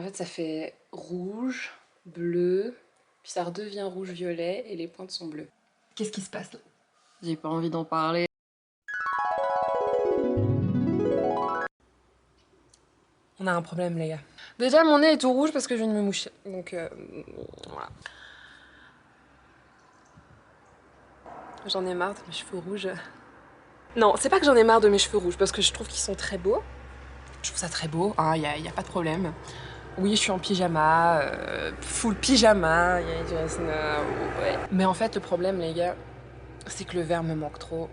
En fait, ça fait rouge, bleu, puis ça redevient rouge-violet et les pointes sont bleues. Qu'est-ce qui se passe là? J'ai pas envie d'en parler. On a un problème, les gars. Déjà, mon nez est tout rouge parce que je viens de me moucher. Donc, voilà. J'en ai marre de mes cheveux rouges. Non, c'est pas que j'en ai marre de mes cheveux rouges parce que je trouve qu'ils sont très beaux. Je trouve ça très beau, hein, y a pas de problème. Oui, je suis en pyjama, full pyjama, ouais. Mais en fait, le problème, les gars, c'est que le verre me manque trop.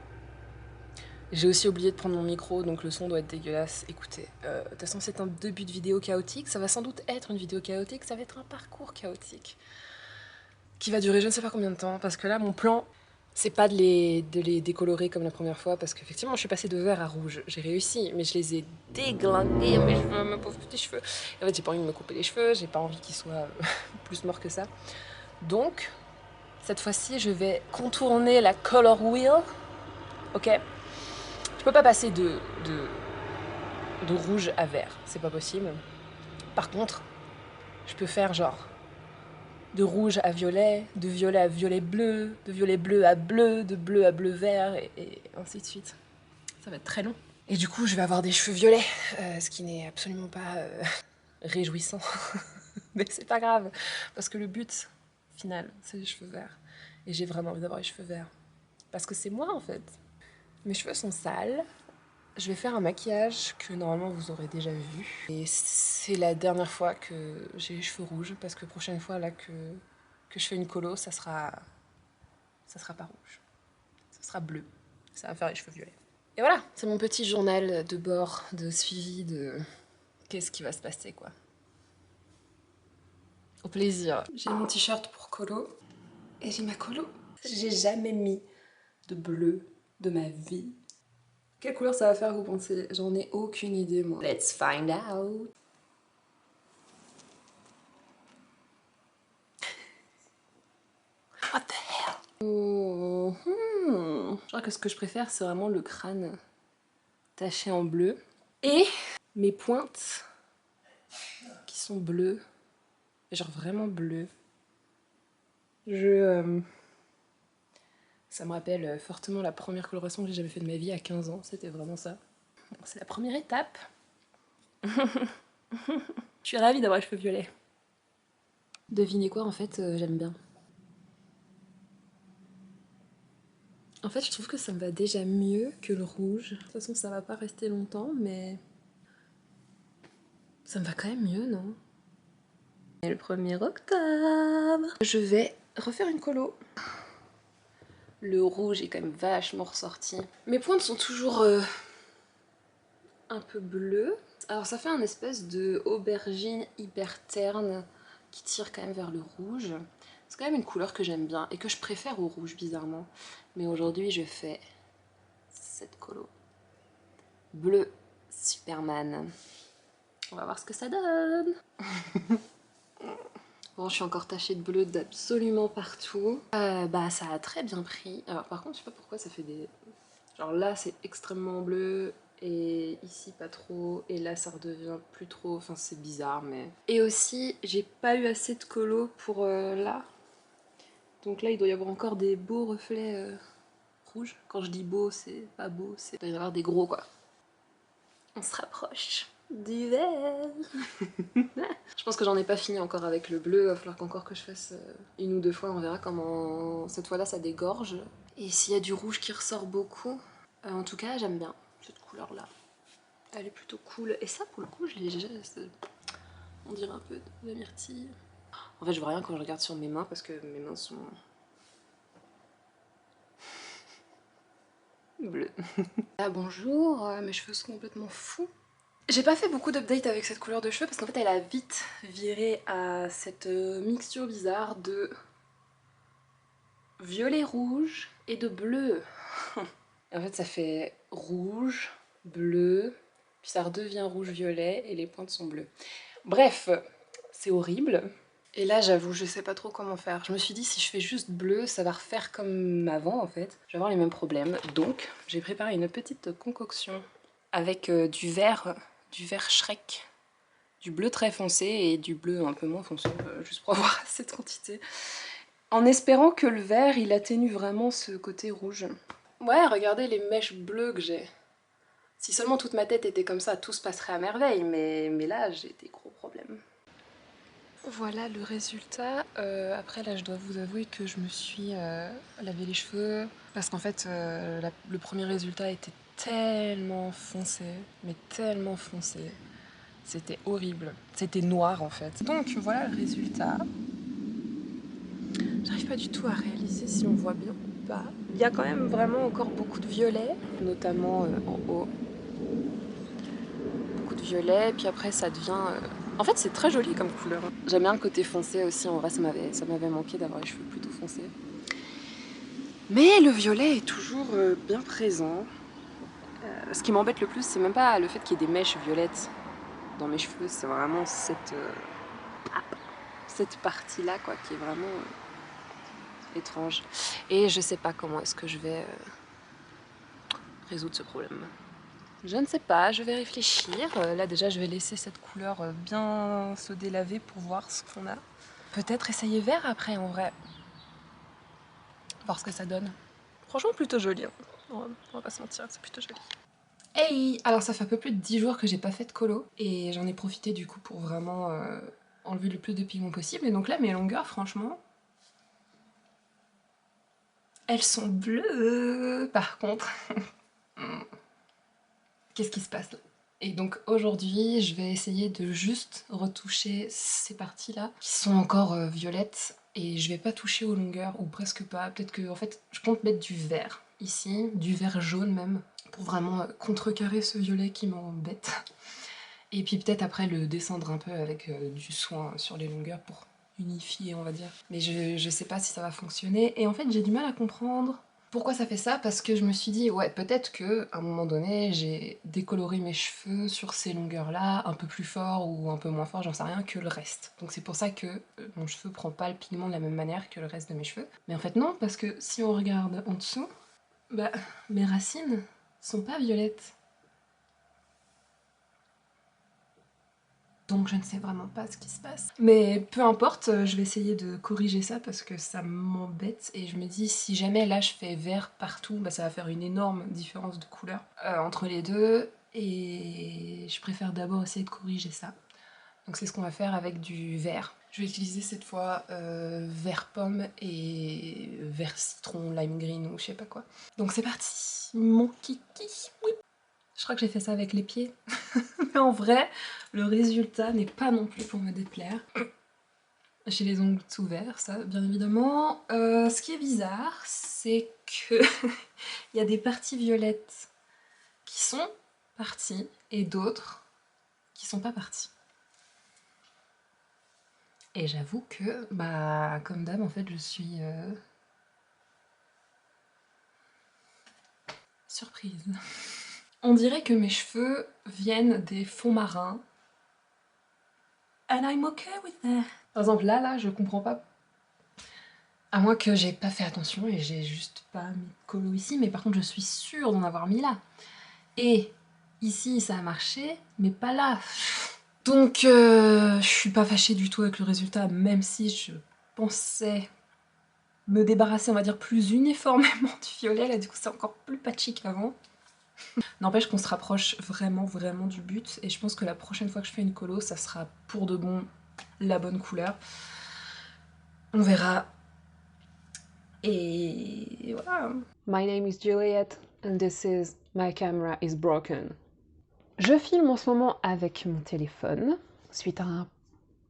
J'ai aussi oublié de prendre mon micro, donc le son doit être dégueulasse. Écoutez, de toute façon, c'est un début de vidéo chaotique. Ça va sans doute être une vidéo chaotique, ça va être un parcours chaotique. Qui va durer je ne sais pas combien de temps, parce que là, mon plan, c'est pas de les décolorer comme la première fois, parce qu'effectivement, je suis passée de vert à rouge. J'ai réussi, mais je les ai déglingués, mes cheveux, mes pauvres petits cheveux. Et en fait, j'ai pas envie de me couper les cheveux, j'ai pas envie qu'ils soient plus morts que ça. Donc, cette fois-ci, je vais contourner la color wheel, ok? Je peux pas passer de rouge à vert, c'est pas possible. Par contre, je peux faire genre de rouge à violet bleu, de violet bleu à bleu, de bleu à bleu vert, et ainsi de suite. Ça va être très long. Et du coup, je vais avoir des cheveux violets, ce qui n'est absolument pas réjouissant. Mais c'est pas grave, parce que le but final, c'est les cheveux verts. Et j'ai vraiment envie d'avoir les cheveux verts. Parce que c'est moi, en fait. Mes cheveux sont sales. Je vais faire un maquillage que normalement vous aurez déjà vu. Et c'est la dernière fois que j'ai les cheveux rouges, parce que prochaine fois là que je fais une colo, ça sera pas rouge. Ça sera bleu. Ça va faire les cheveux violets. Et voilà, c'est mon petit journal de bord, de suivi de qu'est-ce qui va se passer, quoi. Au plaisir. J'ai mon t-shirt pour colo et j'ai ma colo. J'ai jamais mis de bleu de ma vie. Quelle couleur ça va faire, vous pensez? J'en ai aucune idée, moi. Let's find out. What the hell? Je crois que ce que je préfère, c'est vraiment le crâne taché en bleu. Et mes pointes qui sont bleues. Genre vraiment bleues. Ça me rappelle fortement la première coloration que j'ai jamais fait de ma vie à 15 ans. C'était vraiment ça. Bon, c'est la première étape. Je suis ravie d'avoir les cheveux violets. Devinez quoi, en fait, j'aime bien. En fait, je trouve que ça me va déjà mieux que le rouge. De toute façon, ça va pas rester longtemps, mais ça me va quand même mieux, non? Et le 1er octobre, je vais refaire une colo. Le rouge est quand même vachement ressorti. Mes pointes sont toujours un peu bleues. Alors ça fait un espèce de aubergine hyper terne qui tire quand même vers le rouge. C'est quand même une couleur que j'aime bien et que je préfère au rouge, bizarrement. Mais aujourd'hui, je fais cette colo. Bleu Superman. On va voir ce que ça donne. Bon, je suis encore tachée de bleu d'absolument partout. Bah, ça a très bien pris. Alors, par contre, je sais pas pourquoi ça fait des... Genre là, c'est extrêmement bleu. Et ici, pas trop. Et là, ça redevient plus trop. Enfin, c'est bizarre, mais... Et aussi, j'ai pas eu assez de colo pour là. Donc là, il doit y avoir encore des beaux reflets rouges. Quand je dis beau, c'est pas beau. Il doit y avoir des gros, quoi. On se rapproche du vert. Je pense que j'en ai pas fini encore avec le bleu, il va falloir qu'encore que je fasse une ou deux fois, on verra comment cette fois-là ça dégorge. Et s'il y a du rouge qui ressort beaucoup, en tout cas j'aime bien cette couleur-là. Elle est plutôt cool. Et ça pour le coup je l'ai déjà, on dirait un peu de la myrtille. En fait je vois rien quand je regarde sur mes mains parce que mes mains sont bleues. Ah bonjour, mes cheveux sont complètement fous. J'ai pas fait beaucoup d'updates avec cette couleur de cheveux parce qu'en fait elle a vite viré à cette mixture bizarre de violet rouge et de bleu. En fait ça fait rouge, bleu, puis ça redevient rouge-violet et les pointes sont bleues. Bref, c'est horrible. Et là j'avoue je sais pas trop comment faire. Je me suis dit si je fais juste bleu ça va refaire comme avant en fait. Je vais avoir les mêmes problèmes. Donc j'ai préparé une petite concoction avec du vert Shrek. du bleu très foncé et du bleu un peu moins foncé, juste pour avoir cette quantité. En espérant que le vert, il atténue vraiment ce côté rouge. Ouais, regardez les mèches bleues que j'ai. Si seulement toute ma tête était comme ça, tout se passerait à merveille, mais là, j'ai des gros problèmes. Voilà le résultat. Après là je dois vous avouer que je me suis lavé les cheveux parce qu'en fait le premier résultat était tellement foncé, mais tellement foncé. C'était horrible. C'était noir en fait. Donc voilà le résultat. J'arrive pas du tout à réaliser si on voit bien ou pas. Il y a quand même vraiment encore beaucoup de violet, notamment en haut. Beaucoup de violet, puis après ça devient... En fait c'est très joli comme couleur. J'aime bien le côté foncé aussi, en vrai ça m'avait manqué d'avoir les cheveux plutôt foncés. Mais le violet est toujours bien présent. Ce qui m'embête le plus, c'est même pas le fait qu'il y ait des mèches violettes dans mes cheveux, c'est vraiment cette partie-là quoi, qui est vraiment étrange. Et je sais pas comment est-ce que je vais résoudre ce problème. Je ne sais pas, je vais réfléchir. Là déjà je vais laisser cette couleur bien se délaver pour voir ce qu'on a. Peut-être essayer vert après en vrai. Voir ce que ça donne. Franchement plutôt joli, hein. On va pas se mentir, c'est plutôt joli. Hey! Alors ça fait un peu plus de 10 jours que j'ai pas fait de colo et j'en ai profité du coup pour vraiment enlever le plus de pigments possible. Et donc là mes longueurs franchement, elles sont bleues par contre. Qu'est-ce qui se passe là? Et donc aujourd'hui, je vais essayer de juste retoucher ces parties-là qui sont encore violettes et je vais pas toucher aux longueurs ou presque pas. Peut-être que en fait, je compte mettre du vert ici, du vert jaune même, pour vraiment contrecarrer ce violet qui m'embête. Et puis peut-être après le descendre un peu avec du soin sur les longueurs pour unifier, on va dire. Mais je sais pas si ça va fonctionner et en fait, j'ai du mal à comprendre. Pourquoi ça fait ça? Parce que je me suis dit, ouais, peut-être que à un moment donné, j'ai décoloré mes cheveux sur ces longueurs-là, un peu plus fort ou un peu moins fort, j'en sais rien, que le reste. Donc c'est pour ça que mon cheveu prend pas le pigment de la même manière que le reste de mes cheveux. Mais en fait non, parce que si on regarde en dessous, bah mes racines sont pas violettes. Donc je ne sais vraiment pas ce qui se passe. Mais peu importe, je vais essayer de corriger ça parce que ça m'embête et je me dis si jamais là je fais vert partout, bah ça va faire une énorme différence de couleur entre les deux et je préfère d'abord essayer de corriger ça. Donc c'est ce qu'on va faire avec du vert. Je vais utiliser cette fois vert pomme et vert citron, lime green ou je sais pas quoi. Donc c'est parti, mon kiki, oui. Je crois que j'ai fait ça avec les pieds. Mais en vrai, le résultat n'est pas non plus pour me déplaire. J'ai les ongles tout verts, ça, bien évidemment. Ce qui est bizarre, c'est que il y a des parties violettes qui sont parties et d'autres qui sont pas parties. Et j'avoue que, bah, comme d'hab, en fait, je suis surprise. On dirait que mes cheveux viennent des fonds marins. And I'm okay with that. Par exemple, là, je comprends pas. À moins que j'ai pas fait attention et j'ai juste pas mis de colo ici, mais par contre, je suis sûre d'en avoir mis là. Et ici, ça a marché, mais pas là. Donc, je suis pas fâchée du tout avec le résultat, même si je pensais me débarrasser, on va dire, plus uniformément du violet. Là, du coup, c'est encore plus patchy qu'avant. N'empêche qu'on se rapproche vraiment, vraiment du but. Et je pense que la prochaine fois que je fais une colo, ça sera pour de bon la bonne couleur. On verra. Et voilà. My name is Juliet and this is My camera is broken. Je filme en ce moment avec mon téléphone suite à un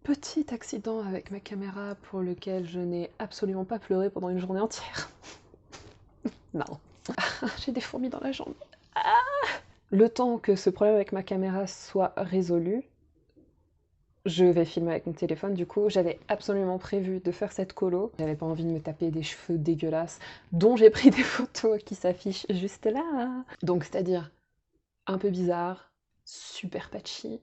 petit accident avec ma caméra pour lequel je n'ai absolument pas pleuré pendant une journée entière. Non. J'ai des fourmis dans la jambe. Le temps que ce problème avec ma caméra soit résolu, je vais filmer avec mon téléphone. Du coup, j'avais absolument prévu de faire cette colo. J'avais pas envie de me taper des cheveux dégueulasses, dont j'ai pris des photos qui s'affichent juste là. Donc, c'est-à-dire un peu bizarre, super patchy,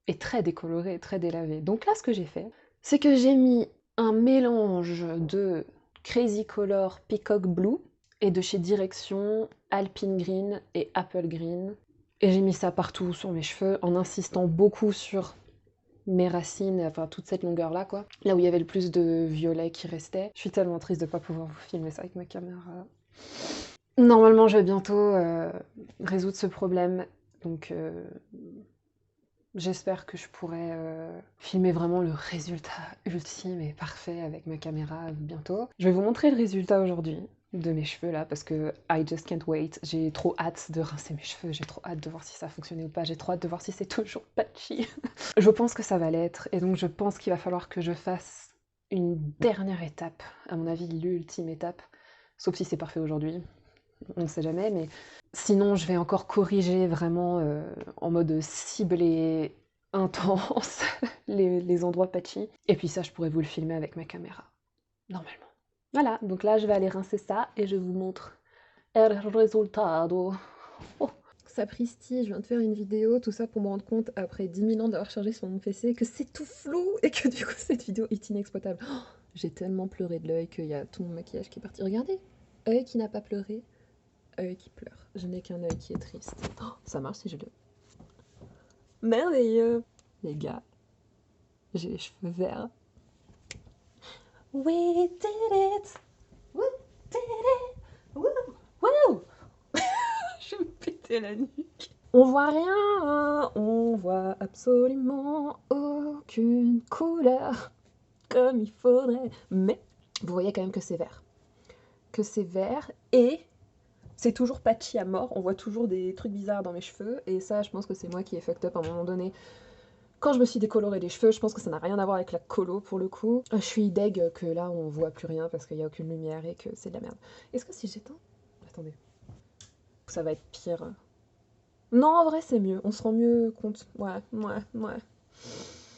et très décoloré, très délavé. Donc là, ce que j'ai fait, c'est que j'ai mis un mélange de Crazy Color Peacock Blue et de chez Direction Alpine Green et Apple Green. Et j'ai mis ça partout sur mes cheveux en insistant beaucoup sur mes racines, enfin toute cette longueur-là, quoi. Là où il y avait le plus de violet qui restait. Je suis tellement triste de pas pouvoir vous filmer ça avec ma caméra. Normalement, je vais bientôt résoudre ce problème, donc j'espère que je pourrai filmer vraiment le résultat ultime et parfait avec ma caméra bientôt. Je vais vous montrer le résultat aujourd'hui de mes cheveux là, parce que I just can't wait. J'ai trop hâte de rincer mes cheveux, j'ai trop hâte de voir si ça a fonctionné ou pas, j'ai trop hâte de voir si c'est toujours patchy. Je pense que ça va l'être, et donc je pense qu'il va falloir que je fasse une dernière étape, à mon avis l'ultime étape, sauf si c'est parfait aujourd'hui, on ne sait jamais, mais sinon je vais encore corriger vraiment en mode ciblé intense les endroits patchy, et puis ça je pourrais vous le filmer avec ma caméra, normalement. Voilà, donc là je vais aller rincer ça et je vous montre el resultado. Oh. Sapristi, je viens de faire une vidéo, tout ça pour me rendre compte, après 10 000 ans d'avoir chargé sur mon PC, que c'est tout flou et que du coup cette vidéo est inexploitable. Oh, j'ai tellement pleuré de l'œil qu'il y a tout mon maquillage qui est parti. Regardez, œil qui n'a pas pleuré, œil qui pleure. Je n'ai qu'un œil qui est triste. Oh, ça marche si je le... Merveilleux. Les gars, j'ai les cheveux verts. We did it! We did it! Woo! Woo! Je vais me péter la nuque. On voit rien, hein, on voit absolument aucune couleur comme il faudrait. Mais vous voyez quand même que c'est vert. Que c'est vert et c'est toujours patchy à mort. On voit toujours des trucs bizarres dans mes cheveux. Et ça, je pense que c'est moi qui ai fucked up à un moment donné. Quand je me suis décoloré les cheveux, je pense que ça n'a rien à voir avec la colo pour le coup. Je suis deg que là on voit plus rien parce qu'il n'y a aucune lumière et que c'est de la merde. Est-ce que si j'éteins... Attendez. Ça va être pire. Non, en vrai, c'est mieux. On se rend mieux compte. Ouais.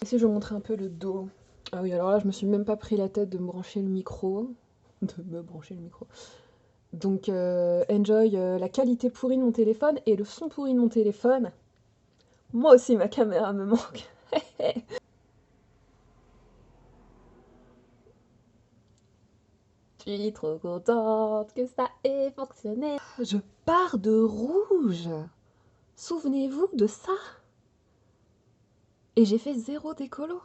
Et si je vous montrer un peu le dos. Ah oui, alors là, je me suis même pas pris la tête de me brancher le micro. Donc, enjoy la qualité pourrie de mon téléphone et le son pourri de mon téléphone. Moi aussi, ma caméra me manque. Je suis trop contente que ça ait fonctionné. Je pars de rouge. Souvenez-vous de ça. Et j'ai fait 0 décolo.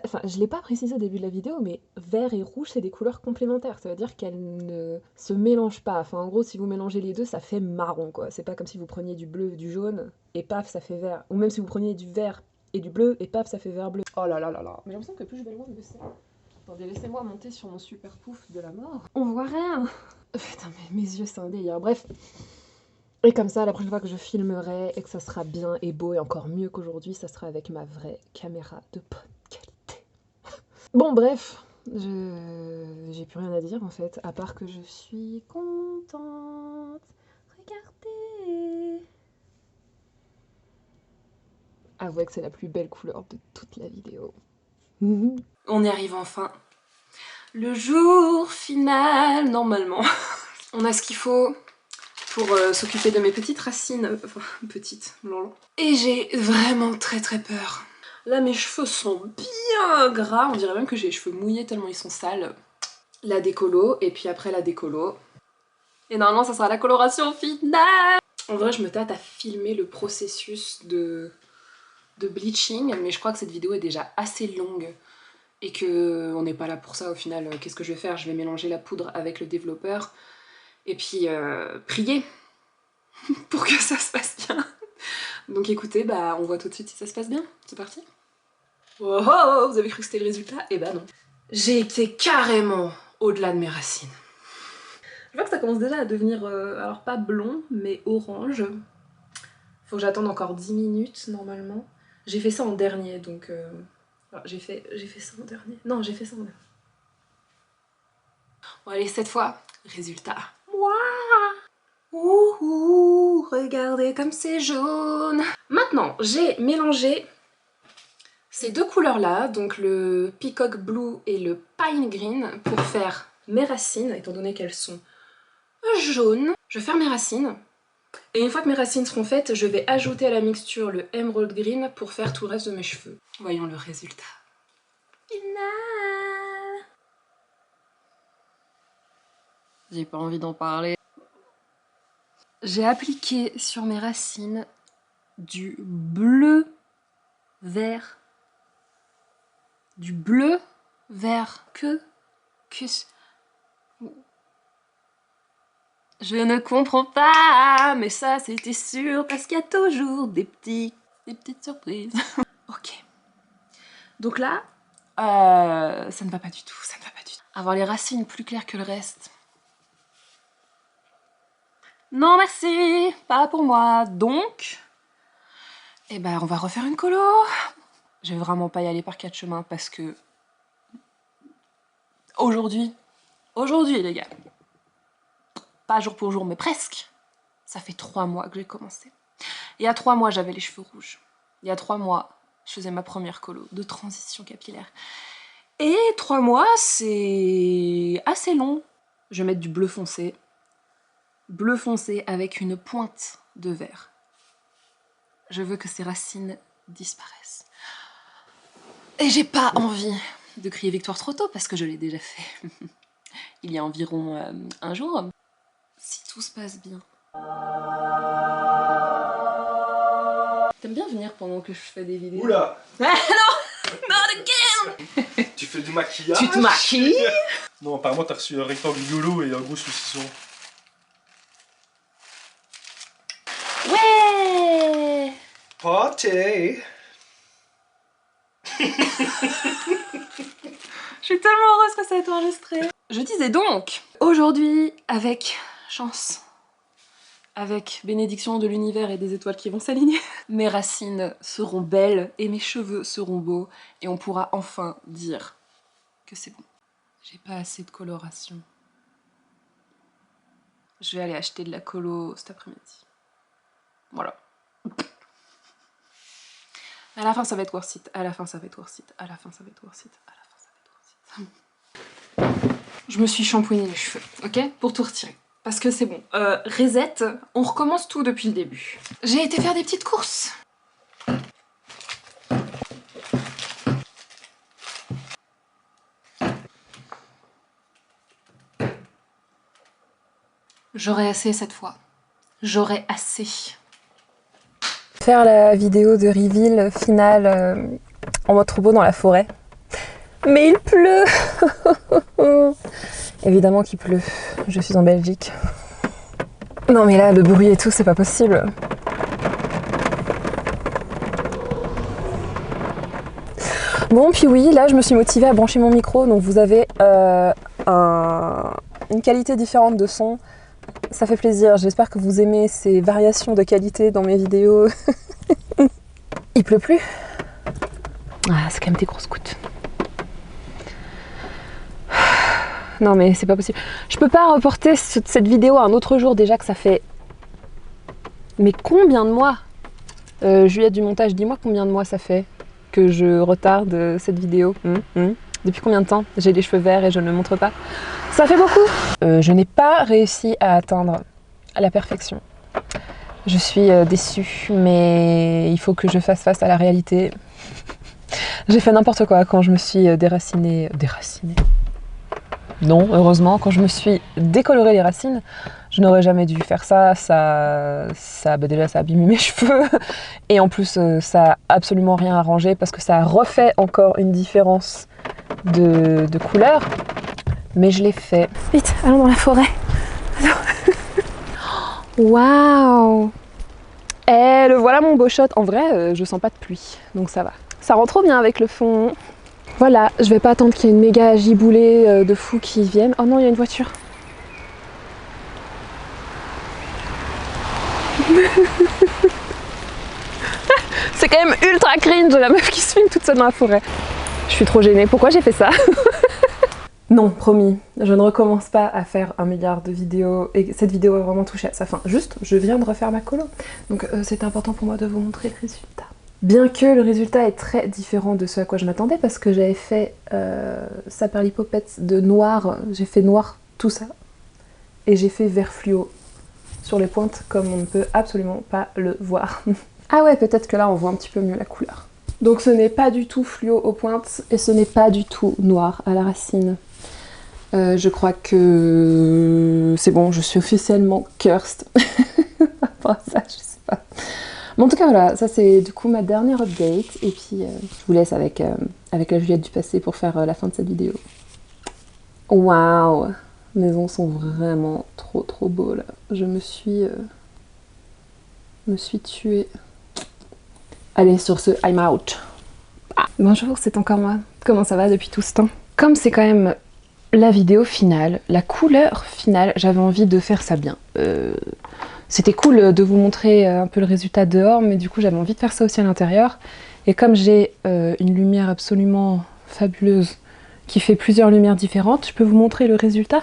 Enfin, je l'ai pas précisé au début de la vidéo, mais vert et rouge, c'est des couleurs complémentaires. Ça veut dire qu'elles ne se mélangent pas. Enfin, en gros, si vous mélangez les deux, ça fait marron, quoi. C'est pas comme si vous preniez du bleu et du jaune, et paf, ça fait vert. Ou même si vous preniez du vert et du bleu, et paf, ça fait vert-bleu. Oh là là là là. Mais j'ai l'impression que plus je vais loin, mieux c'est. Attendez, laissez-moi monter sur mon super pouf de la mort. On voit rien. Putain, mais mes yeux, c'est un délire. Bref. Et comme ça, la prochaine fois que je filmerai et que ça sera bien et beau et encore mieux qu'aujourd'hui, ça sera avec ma vraie caméra de bonne qualité. Bon, bref, j'ai plus rien à dire en fait, à part que je suis contente. Regardez. Avouez que c'est la plus belle couleur de toute la vidéo. On y arrive enfin. Le jour final, normalement. On a ce qu'il faut pour s'occuper de mes petites racines. Enfin, petites, lolo. Et j'ai vraiment très peur. Là, mes cheveux sont bien gras. On dirait même que j'ai les cheveux mouillés tellement ils sont sales. La décolo, et puis après la décolo. Et normalement, ça sera la coloration finale. En vrai, je me tâte à filmer le processus de bleaching, mais je crois que cette vidéo est déjà assez longue et que on n'est pas là pour ça au final. Qu'est-ce que je vais faire? Je vais mélanger la poudre avec le développeur et puis prier pour que ça se passe bien. Donc écoutez, bah on voit tout de suite si ça se passe bien. C'est parti. Oh, oh, oh, vous avez cru que c'était le résultat? Eh bah non. J'ai été carrément au-delà de mes racines. Je vois que ça commence déjà à devenir, alors pas blond, mais orange. Faut que j'attende encore 10 minutes normalement. J'ai fait ça en dernier, donc... j'ai fait ça en dernier. Non, j'ai fait ça en dernier. Bon allez, cette fois, résultat. Ouh, regardez comme c'est jaune. Maintenant, j'ai mélangé ces deux couleurs-là, donc le Peacock Blue et le Pine Green, pour faire mes racines, étant donné qu'elles sont jaunes. Je vais faire mes racines. Et une fois que mes racines seront faites, je vais ajouter à la mixture le Emerald Green pour faire tout le reste de mes cheveux. Voyons le résultat final. J'ai pas envie d'en parler. J'ai appliqué sur mes racines du bleu vert. Du bleu vert que je ne comprends pas, mais ça c'était sûr parce qu'il y a toujours des petites surprises. Ok. Donc là, ça ne va pas du tout, ça ne va pas du tout. Avoir les racines plus claires que le reste. Non merci, pas pour moi. Donc, eh ben on va refaire une colo. Je vais vraiment pas y aller par 4 chemins parce que aujourd'hui les gars, pas jour pour jour mais presque, ça fait 3 mois que j'ai commencé. Il y a 3 mois j'avais les cheveux rouges. Il y a 3 mois je faisais ma première colo de transition capillaire. Et 3 mois c'est assez long. Je vais mettre du bleu foncé avec une pointe de vert. Je veux que ces racines disparaissent. Et j'ai pas envie de crier victoire trop tôt parce que je l'ai déjà fait il y a environ un jour. Si tout se passe bien. T'aimes bien venir pendant que je fais des vidéos? Oula! Ah non! Not again! Tu fais du maquillage? Tu te maquilles? Non, apparemment t'as reçu un rectangle YOLO et un gros saucisson. Ouais! Party! Je suis tellement heureuse que ça ait été enregistré. Je disais donc, aujourd'hui, avec chance, avec bénédiction de l'univers et des étoiles qui vont s'aligner, mes racines seront belles et mes cheveux seront beaux et on pourra enfin dire que c'est bon. J'ai pas assez de coloration. Je vais aller acheter de la colo cet après-midi. Voilà. À la fin ça va être worth it, à la fin ça va être worth it, à la fin ça va être worth it, à la fin ça va être worth it. Je me suis shampooiné les cheveux, ok? Pour tout retirer. Parce que c'est bon. Reset, on recommence tout depuis le début. J'ai été faire des petites courses. J'aurai assez cette fois. J'aurai assez. Faire la vidéo de reveal finale en mode troupeau dans la forêt. Mais il pleut. Évidemment qu'il pleut. Je suis en Belgique. Non mais là, le bruit et tout, c'est pas possible. Bon, puis oui, là, je me suis motivée à brancher mon micro. Donc vous avez une qualité différente de son. Ça fait plaisir. J'espère que vous aimez ces variations de qualité dans mes vidéos. Il pleut plus. Ah, c'est quand même des grosses gouttes. Non mais c'est pas possible. Je peux pas reporter cette vidéo à un autre jour déjà que ça fait... Mais combien de mois Juliette du montage, dis-moi combien de mois ça fait que je retarde cette vidéo. Depuis combien de temps j'ai les cheveux verts et je ne le montre pas? Ça fait beaucoup. Je n'ai pas réussi à atteindre la perfection. Je suis déçue, mais il faut que je fasse face à la réalité. J'ai fait n'importe quoi quand je me suis déracinée. Non, heureusement, quand je me suis décoloré les racines, je n'aurais jamais dû faire ça. Déjà, ça a abîmé mes cheveux. Et en plus, ça a absolument rien arrangé parce que ça a refait encore une différence de couleur. Mais je l'ai fait. Vite, allons dans la forêt. Waouh! Et le voilà mon beau shot. En vrai, je sens pas de pluie, donc ça va. Ça rend trop bien avec le fond. Voilà, je vais pas attendre qu'il y ait une méga giboulée de fous qui viennent. Oh non, il y a une voiture. C'est quand même ultra cringe la meuf qui se filme toute seule dans la forêt. Je suis trop gênée. Pourquoi j'ai fait ça? Non, promis, je ne recommence pas à faire 1 milliard de vidéos et cette vidéo est vraiment touchée à sa fin. Juste, je viens de refaire ma colo. Donc c'était important pour moi de vous montrer le résultat. Bien que le résultat est très différent de ce à quoi je m'attendais parce que j'avais fait ça par l'hypopète de noir, j'ai fait noir tout ça et j'ai fait vert fluo sur les pointes comme on ne peut absolument pas le voir. Ah ouais, peut-être que là on voit un petit peu mieux la couleur. Donc ce n'est pas du tout fluo aux pointes et ce n'est pas du tout noir à la racine. Je crois que c'est bon, je suis officiellement cursed. rapport à ça, je sais pas. Mais en tout cas voilà, ça c'est du coup ma dernière update et puis je vous laisse avec la Juliette du passé pour faire la fin de cette vidéo. Waouh, mes ongles sont vraiment trop beaux là. Je me suis tuée. Allez, sur ce, I'm out. Ah, bonjour, c'est encore moi. Comment ça va depuis tout ce temps? Comme c'est quand même la vidéo finale, la couleur finale, j'avais envie de faire ça bien. C'était cool de vous montrer un peu le résultat dehors, mais du coup j'avais envie de faire ça aussi à l'intérieur. Et comme j'ai une lumière absolument fabuleuse qui fait plusieurs lumières différentes, je peux vous montrer le résultat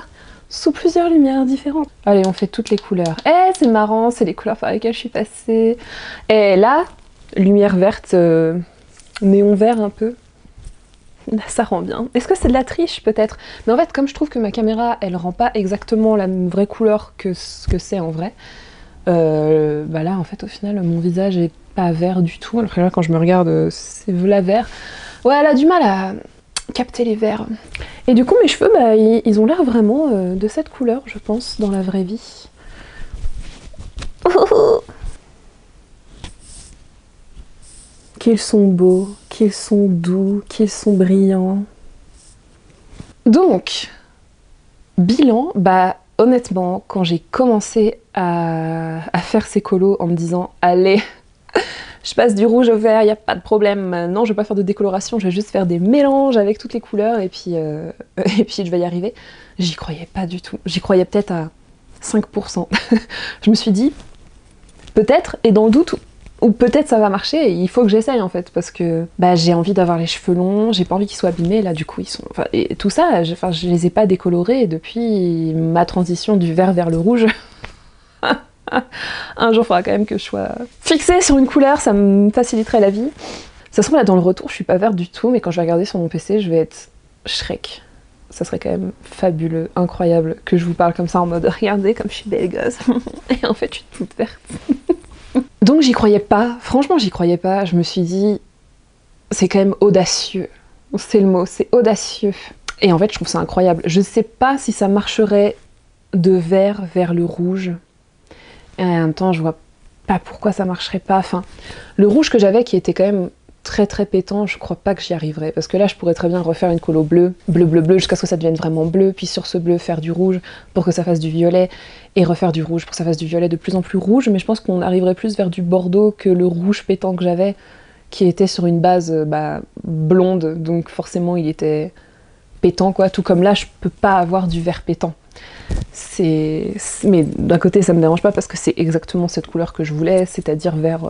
sous plusieurs lumières différentes. Allez, on fait toutes les couleurs. Eh, c'est marrant, c'est les couleurs par lesquelles je suis passée. Et là, lumière verte, néon vert un peu. Là, ça rend bien. Est-ce que c'est de la triche peut-être? Mais en fait, comme je trouve que ma caméra, elle rend pas exactement la vraie couleur que ce que c'est en vrai, bah là, en fait, au final, mon visage est pas vert du tout. Alors que là, quand je me regarde, c'est la vert. Ouais, elle a du mal à capter les verts. Et du coup, mes cheveux, bah, ils ont l'air vraiment de cette couleur, je pense, dans la vraie vie. Qu'ils sont beaux, qu'ils sont doux, qu'ils sont brillants. Donc, bilan, bah honnêtement, quand j'ai commencé à faire ces colos en me disant « Allez, je passe du rouge au vert, il n'y a pas de problème. Non, je vais pas faire de décoloration, je vais juste faire des mélanges avec toutes les couleurs et puis je vais y arriver. » J'y croyais pas du tout. J'y croyais peut-être à 5%. Je me suis dit, peut-être, et dans le doute, ou peut-être ça va marcher, et il faut que j'essaye en fait, parce que bah, j'ai envie d'avoir les cheveux longs, j'ai pas envie qu'ils soient abîmés, là du coup ils sont... Enfin, et tout ça, je les ai pas décolorés depuis ma transition du vert vers le rouge. Un jour il faudra quand même que je sois fixée sur une couleur, ça me faciliterait la vie. De toute façon là dans le retour je suis pas verte du tout, mais quand je vais regarder sur mon PC je vais être Shrek. Ça serait quand même fabuleux, incroyable, que je vous parle comme ça en mode regardez comme je suis belle gosse. Et en fait je suis toute verte. Donc j'y croyais pas, franchement j'y croyais pas, je me suis dit c'est quand même audacieux, c'est le mot, c'est audacieux. Et en fait je trouve ça incroyable, je sais pas si ça marcherait de vert vers le rouge, et en même temps je vois pas pourquoi ça marcherait pas, enfin le rouge que j'avais qui était quand même très pétant, je crois pas que j'y arriverais, parce que là je pourrais très bien refaire une colo bleu jusqu'à ce que ça devienne vraiment bleu, puis sur ce bleu faire du rouge pour que ça fasse du violet, et refaire du rouge pour que ça fasse du violet de plus en plus rouge, mais je pense qu'on arriverait plus vers du bordeaux que le rouge pétant que j'avais, qui était sur une base blonde, donc forcément il était pétant quoi, tout comme là je peux pas avoir du vert pétant. Mais d'un côté ça me dérange pas parce que c'est exactement cette couleur que je voulais, c'est-à-dire vert...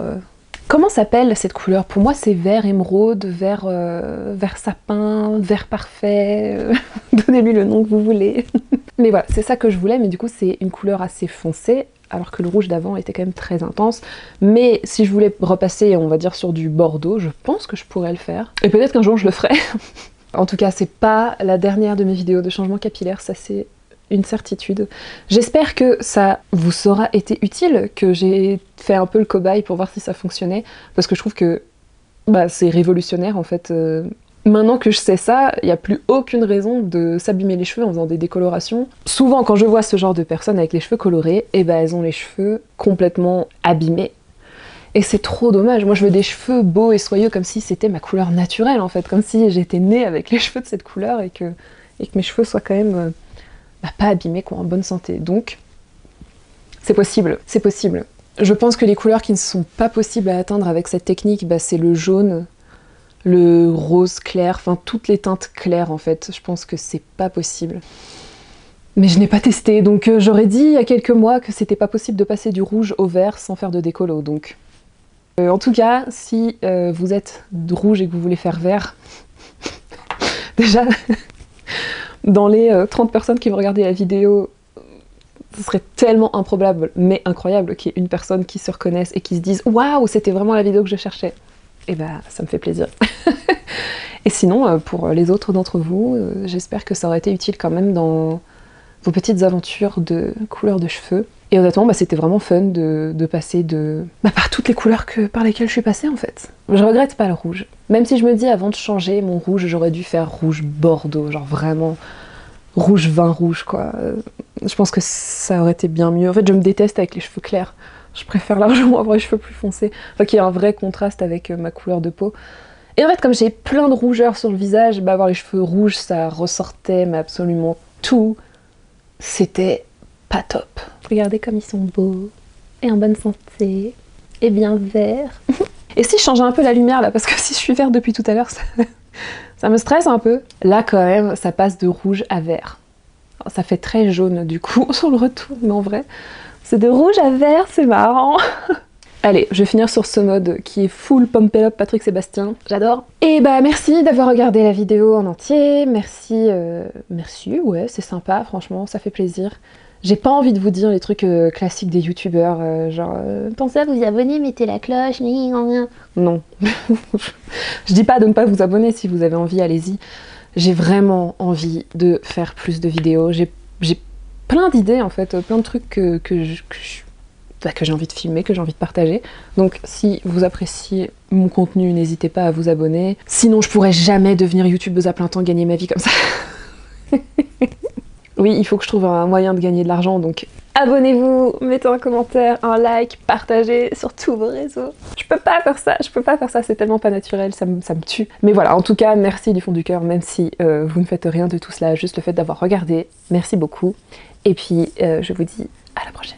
Comment s'appelle cette couleur? Pour moi c'est vert émeraude, vert sapin, vert parfait, donnez-lui le nom que vous voulez. Mais voilà, c'est ça que je voulais, mais du coup c'est une couleur assez foncée, alors que le rouge d'avant était quand même très intense. Mais si je voulais repasser, on va dire, sur du bordeaux, je pense que je pourrais le faire. Et peut-être qu'un jour je le ferai. En tout cas, c'est pas la dernière de mes vidéos de changement capillaire, ça c'est une certitude. J'espère que ça vous aura été utile, que j'ai fait un peu le cobaye pour voir si ça fonctionnait, parce que je trouve que c'est révolutionnaire en fait. Maintenant que je sais ça, il n'y a plus aucune raison de s'abîmer les cheveux en faisant des décolorations. Souvent quand je vois ce genre de personnes avec les cheveux colorés, et elles ont les cheveux complètement abîmés. Et c'est trop dommage, moi je veux des cheveux beaux et soyeux comme si c'était ma couleur naturelle en fait, comme si j'étais née avec les cheveux de cette couleur et que mes cheveux soient quand même pas abîmés, quoi, en bonne santé. Donc c'est possible, c'est possible. Je pense que les couleurs qui ne sont pas possibles à atteindre avec cette technique, c'est le jaune, le rose clair, enfin toutes les teintes claires en fait, je pense que c'est pas possible. Mais je n'ai pas testé, donc j'aurais dit il y a quelques mois que c'était pas possible de passer du rouge au vert sans faire de décolo, donc... en tout cas, si vous êtes rouge et que vous voulez faire vert, déjà, dans les 30 personnes qui vont regarder la vidéo, ce serait tellement improbable, mais incroyable, qu'il y ait une personne qui se reconnaisse et qui se dise « Waouh, c'était vraiment la vidéo que je cherchais !» Et ça me fait plaisir. Et sinon, pour les autres d'entre vous, j'espère que ça aurait été utile quand même dans vos petites aventures de couleurs de cheveux. Et honnêtement, c'était vraiment fun de passer par toutes les couleurs par lesquelles je suis passée en fait. Je regrette pas le rouge. Même si je me dis avant de changer mon rouge, j'aurais dû faire rouge bordeaux, genre vraiment rouge vin rouge quoi. Je pense que ça aurait été bien mieux. En fait, je me déteste avec les cheveux clairs. Je préfère largement avoir les cheveux plus foncés. Enfin, qu'il y ait un vrai contraste avec ma couleur de peau. Et en fait, comme j'ai plein de rougeurs sur le visage, bah avoir les cheveux rouges, ça ressortait mais absolument tout. C'était pas top. Regardez comme ils sont beaux, et en bonne santé, et bien verts. Et si je changeais un peu la lumière là, parce que si je suis verte depuis tout à l'heure, ça me stresse un peu. Là quand même, ça passe de rouge à vert. Alors, ça fait très jaune du coup sur le retour, mais en vrai, c'est de rouge à vert, c'est marrant. Allez, je vais finir sur ce mode qui est full Pump It Up Patrick Sébastien. J'adore. Et bah merci d'avoir regardé la vidéo en entier. Merci, merci, ouais, c'est sympa, franchement, ça fait plaisir. J'ai pas envie de vous dire les trucs classiques des youtubeurs, genre pensez à vous abonner, mettez la cloche, non. Je dis pas de ne pas vous abonner, si vous avez envie, allez-y. J'ai vraiment envie de faire plus de vidéos. J'ai plein d'idées en fait, plein de trucs que j'ai envie de filmer, que j'ai envie de partager. Donc si vous appréciez mon contenu, n'hésitez pas à vous abonner. Sinon je pourrais jamais devenir youtubeuse à plein temps, gagner ma vie comme ça. Oui, il faut que je trouve un moyen de gagner de l'argent, donc abonnez-vous, mettez un commentaire, un like, partagez sur tous vos réseaux. Je peux pas faire ça, c'est tellement pas naturel, ça me tue. Mais voilà, en tout cas, merci du fond du cœur, même si vous ne faites rien de tout cela, juste le fait d'avoir regardé, merci beaucoup. Et puis, je vous dis à la prochaine.